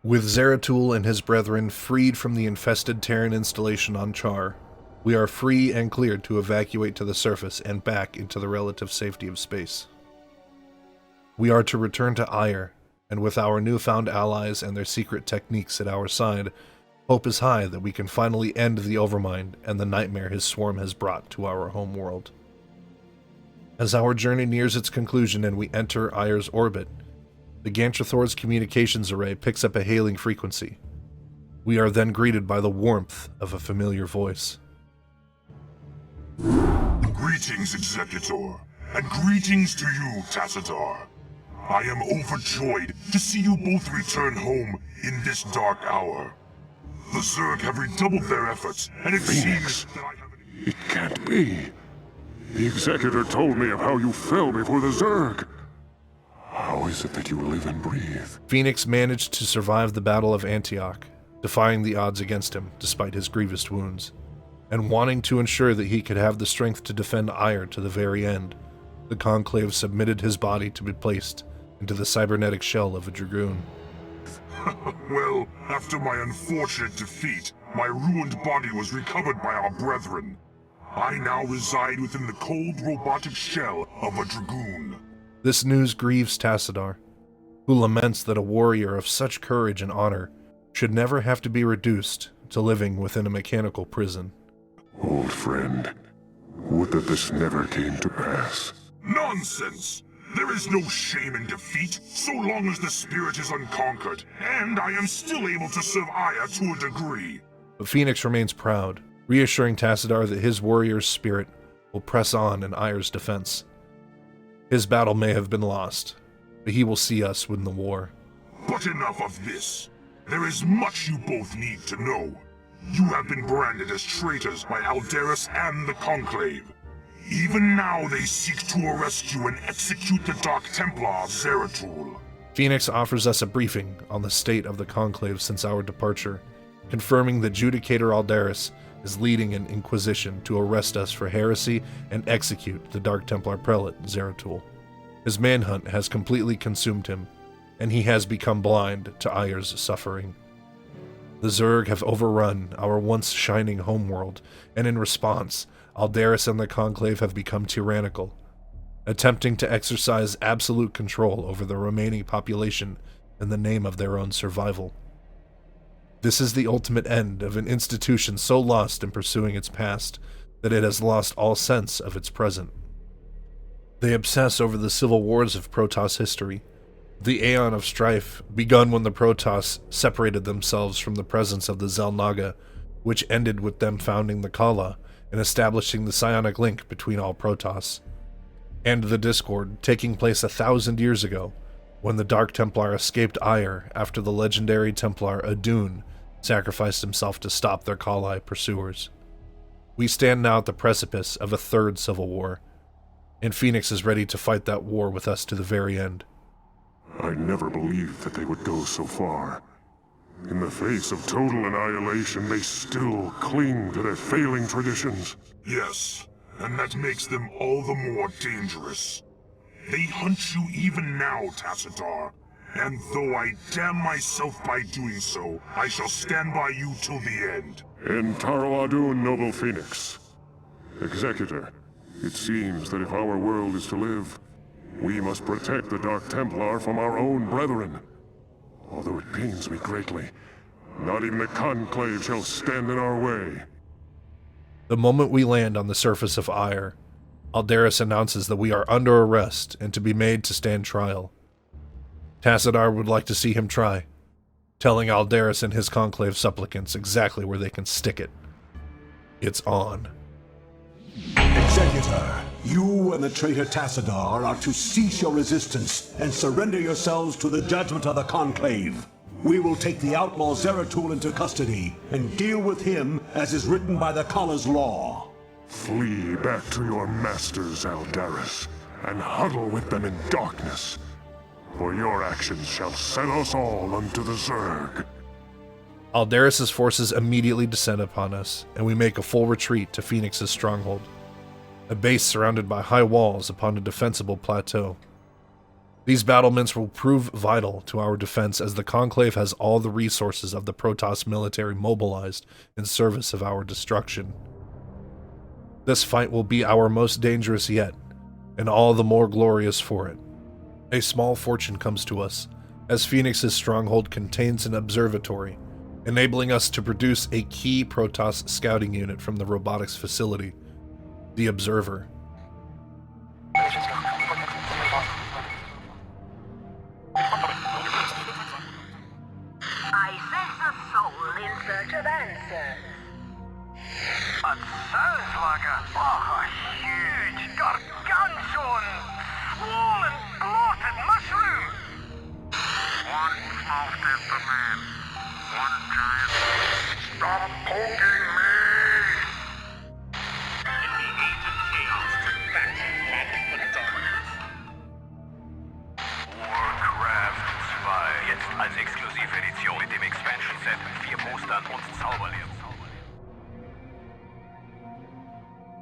With Zeratul and his brethren freed from the infested Terran installation on Char, we are free and cleared to evacuate to the surface and back into the relative safety of space. We are to return to Auir, and with our newfound allies and their secret techniques at our side, hope is high that we can finally end the Overmind and the nightmare his swarm has brought to our home world. As our journey nears its conclusion and we enter Aur's orbit, the Gantrathor's communications array picks up a hailing frequency. We are then greeted by the warmth of a familiar voice. Greetings, Executor, and greetings to you, Tassadar. I am overjoyed to see you both return home in this dark hour. The Zerg have redoubled their efforts, and it seems that I have... It can't be. The Executor told me of how you fell before the Zerg. How is it that you live and breathe? Phoenix managed to survive the Battle of Antioch, defying the odds against him despite his grievous wounds, and wanting to ensure that he could have the strength to defend Auir to the very end. The Conclave submitted his body to be placed into the cybernetic shell of a Dragoon. Well, after my unfortunate defeat, my ruined body was recovered by our brethren. I now reside within the cold robotic shell of a Dragoon. This news grieves Tassadar, who laments that a warrior of such courage and honor should never have to be reduced to living within a mechanical prison. Old friend, would that this never came to pass. Nonsense! There is no shame in defeat, so long as the spirit is unconquered, and I am still able to serve Auir to a degree. But Phoenix remains proud, reassuring Tassadar that his warrior's spirit will press on in Aur's defense. His battle may have been lost, but he will see us win the war. But enough of this. There is much you both need to know. You have been branded as traitors by Aldaris and the Conclave. Even now they seek to arrest you and execute the Dark Templar, Zeratul. Phoenix offers us a briefing on the state of the Conclave since our departure, confirming that Judicator Aldaris is leading an inquisition to arrest us for heresy and execute the Dark Templar prelate, Zeratul. His manhunt has completely consumed him, and he has become blind to Aur's suffering. The Zerg have overrun our once shining homeworld, and in response, Aldaris and the Conclave have become tyrannical, attempting to exercise absolute control over the remaining population in the name of their own survival. This is the ultimate end of an institution so lost in pursuing its past that it has lost all sense of its present. They obsess over the civil wars of Protoss history, the aeon of strife begun when the Protoss separated themselves from the presence of the Xel'Naga, which ended with them founding the Kala and establishing the psionic link between all Protoss, and the discord taking place 1,000 years ago when the Dark Templar escaped Auir after the legendary Templar Adun sacrificed himself to stop their Kali pursuers. We stand now at the precipice of a third civil war, and Phoenix is ready to fight that war with us to the very end. I never believed that they would go so far. In the face of total annihilation, they still cling to their failing traditions. Yes, and that makes them all the more dangerous. They hunt you even now, Tassadar, and though I damn myself by doing so, I shall stand by you till the end. En Taro Adun, noble Phoenix. Executor, it seems that if our world is to live, we must protect the Dark Templar from our own brethren. Although it pains me greatly, not even the Conclave shall stand in our way. The moment we land on the surface of Auir, Aldaris announces that we are under arrest and to be made to stand trial. Tassadar would like to see him try, telling Aldaris and his Conclave supplicants exactly where they can stick it. It's on. Executor, you and the traitor Tassadar are to cease your resistance and surrender yourselves to the judgment of the Conclave. We will take the outlaw Zeratul into custody and deal with him as is written by the Kala's law. Flee back to your masters, Aldaris, and huddle with them in darkness, for your actions shall set us all unto the Zerg. Aldaris' forces immediately descend upon us, and we make a full retreat to Phoenix's stronghold, a base surrounded by high walls upon a defensible plateau. These battlements will prove vital to our defense as the Conclave has all the resources of the Protoss military mobilized in service of our destruction. This fight will be our most dangerous yet, and all the more glorious for it. A small fortune comes to us, as Phoenix's stronghold contains an observatory, enabling us to produce a key Protoss scouting unit from the robotics facility, the Observer. I sense a soul in search of answers. It sounds like a huge, gargantuan, swollen, bloated mushroom. One small step for man, one giant. Stop poking me! In the age of chaos, back for dominance. Warcraft 2, jetzt als exklusive Edition mit dem Expansion Set, 4 Postern und Zauberlehren.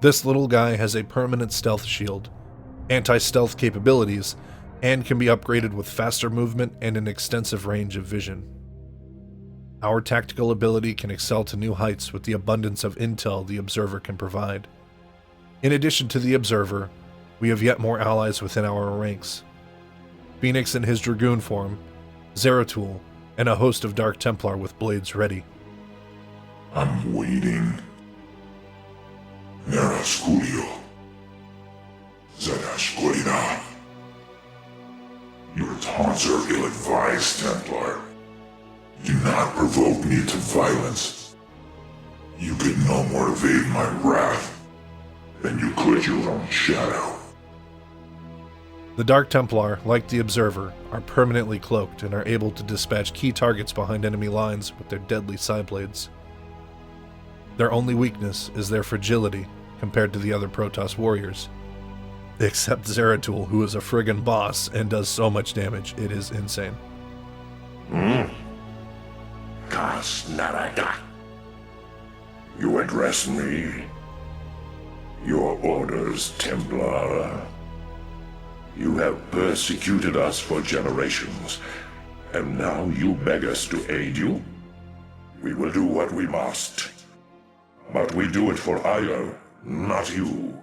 This little guy has a permanent stealth shield, anti-stealth capabilities, and can be upgraded with faster movement and an extensive range of vision. Our tactical ability can excel to new heights with the abundance of intel the Observer can provide. In addition to the Observer, we have yet more allies within our ranks. Phoenix in his Dragoon form, Zeratul, and a host of Dark Templar with blades ready. I'm waiting. Nera Sculio. Zeta Sculina. Your taunts are ill-advised, Templar. Do not provoke me to violence. You could no more evade my wrath than you could your own shadow. The Dark Templar, like the Observer, are permanently cloaked and are able to dispatch key targets behind enemy lines with their deadly sideblades. Their only weakness is their fragility compared to the other Protoss warriors. Except Zeratul, who is a friggin' boss and does so much damage, it is insane. Kas Narada. You address me. Your orders, Templar. You have persecuted us for generations, and now you beg us to aid you? We will do what we must. But we do it for Auir, not you.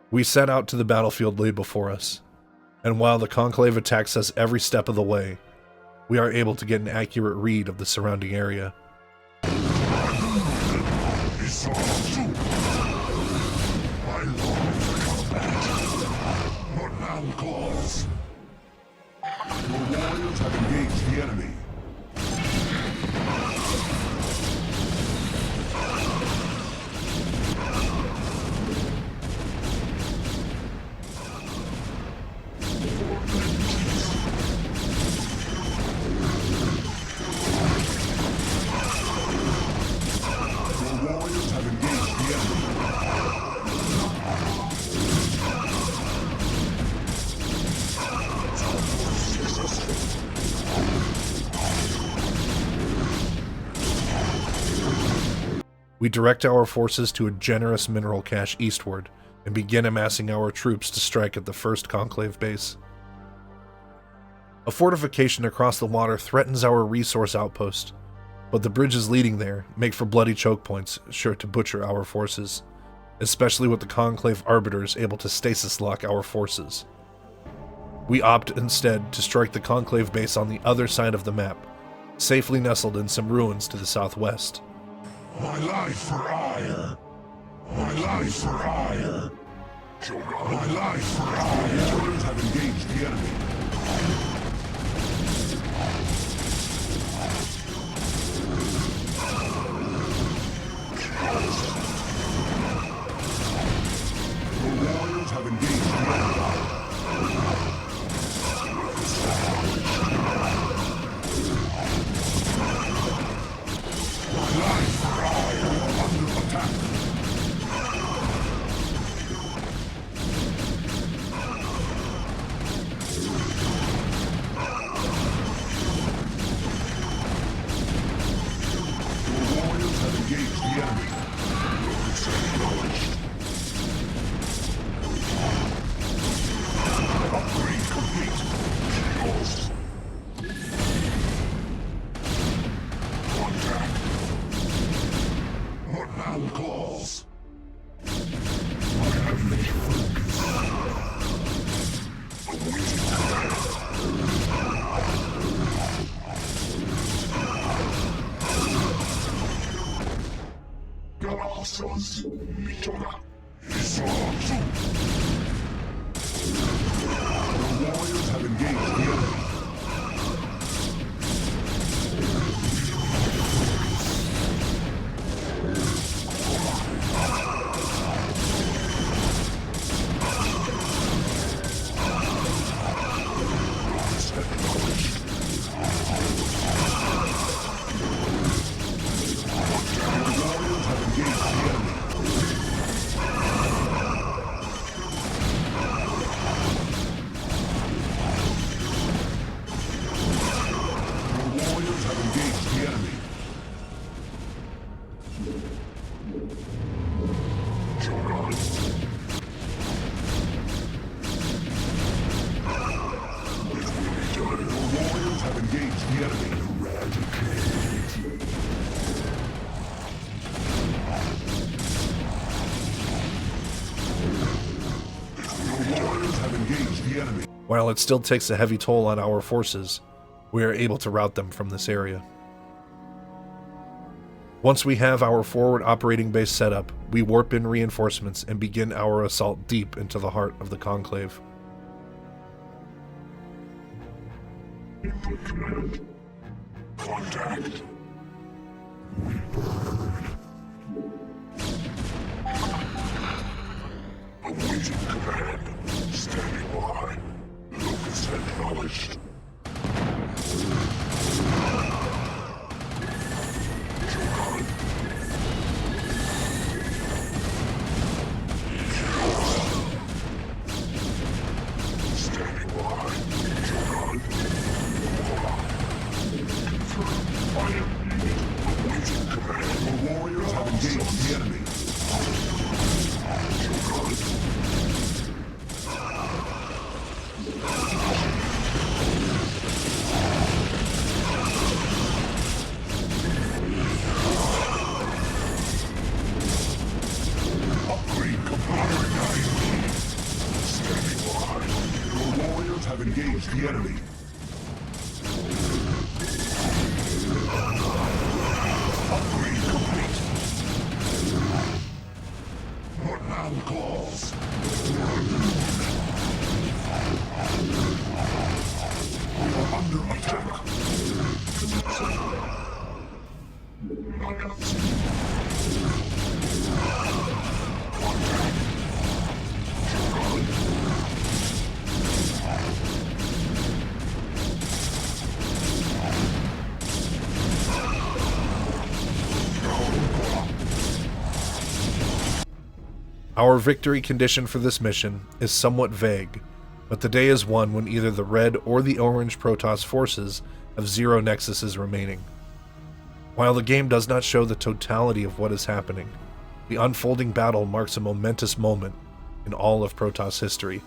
We set out to the battlefield laid before us, and while the Conclave attacks us every step of the way, we are able to get an accurate read of the surrounding area. Your warriors have engaged the enemy. We direct our forces to a generous mineral cache eastward and begin amassing our troops to strike at the first Conclave base. A fortification across the water threatens our resource outpost, but the bridges leading there make for bloody choke points sure to butcher our forces, especially with the Conclave arbiters able to stasis lock our forces. We opt instead to strike the Conclave base on the other side of the map, safely nestled in some ruins to the southwest. My life for Auir. My life for Auir. My life for Auir. Warriors have engaged the enemy. Your warriors have engaged the enemy. My life for Auir under attack. Your warriors have engaged the enemy. It's acknowledged. Upgrade complete. now calls. Galactus, Mitora, Isotu. The warriors have engaged the enemy. While it still takes a heavy toll on our forces, we are able to rout them from this area. Once we have our forward operating base set up, we warp in reinforcements and begin our assault deep into the heart of the Conclave. Command. Contact. We burn. Awaiting command. Standing by. Locus acknowledged. Johan. Standing by. Johan. Confirm. I am needed. Awaiting command. The warriors have engaged the enemy. Johan. Have engaged the enemy. Upgrade complete. What now calls? We are under attack. Our victory condition for this mission is somewhat vague, but the day is one when either the red or the orange Protoss forces have zero nexuses remaining. While the game does not show the totality of what is happening, the unfolding battle marks a momentous moment in all of Protoss history.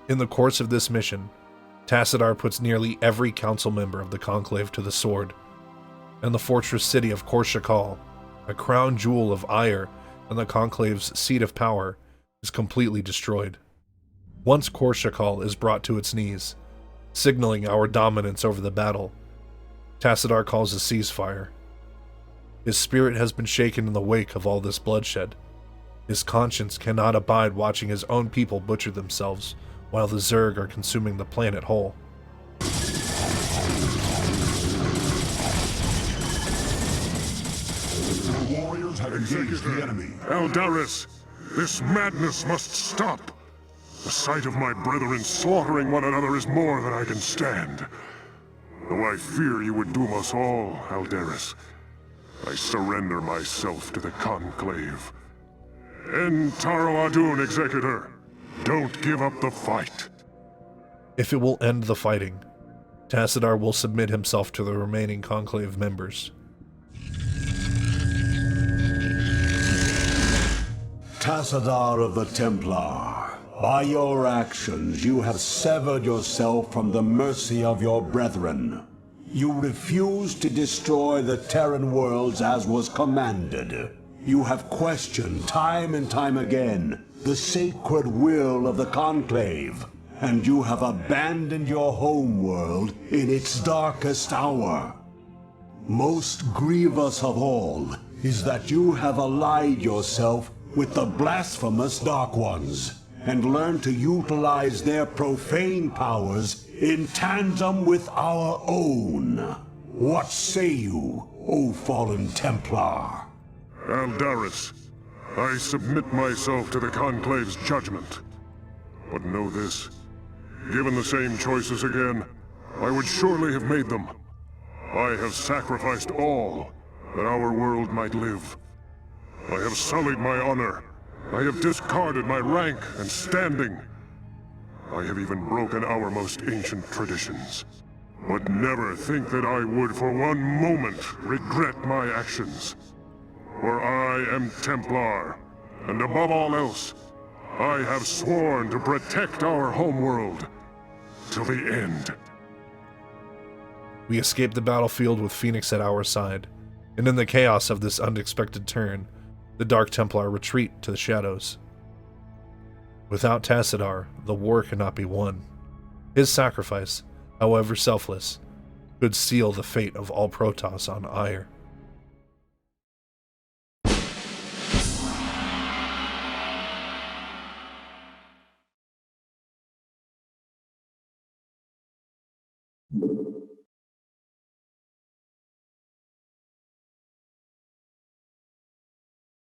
In the course of this mission, Tassadar puts nearly every council member of the Conclave to the sword, and the fortress city of Korshakal, a crown jewel of Auir and the Conclave's seat of power, is completely destroyed. Once Korshakal is brought to its knees, signaling our dominance over the battle, Tassadar calls a ceasefire. His spirit has been shaken in the wake of all this bloodshed. His conscience cannot abide watching his own people butcher themselves while the Zerg are consuming the planet whole. The warriors have engaged the enemy. Eldaris, this madness must stop. The sight of my brethren slaughtering one another is more than I can stand. Though I fear you would doom us all, Eldaris, I surrender myself to the Conclave. End Taro Adun, Executor. Don't give up the fight. If it will end the fighting, Tassadar will submit himself to the remaining Conclave members. Tassadar of the Templar, by your actions you have severed yourself from the mercy of your brethren. You refused to destroy the Terran worlds as was commanded. You have questioned time and time again the sacred will of the Conclave, and you have abandoned your homeworld in its darkest hour. Most grievous of all is that you have allied yourself with the blasphemous Dark Ones, and learned to utilize their profane powers in tandem with our own. What say you, O fallen Templar? Aldaris, I submit myself to the Conclave's judgment. But know this, given the same choices again, I would surely have made them. I have sacrificed all that our world might live. I have sullied my honor. I have discarded my rank and standing. I have even broken our most ancient traditions. But never think that I would for one moment regret my actions. For I am Templar, and above all else, I have sworn to protect our homeworld till the end. We escape the battlefield with Phoenix at our side, and in the chaos of this unexpected turn, the Dark Templar retreat to the shadows. Without Tassadar, the war cannot be won. His sacrifice, however selfless, could seal the fate of all Protoss on Auir. You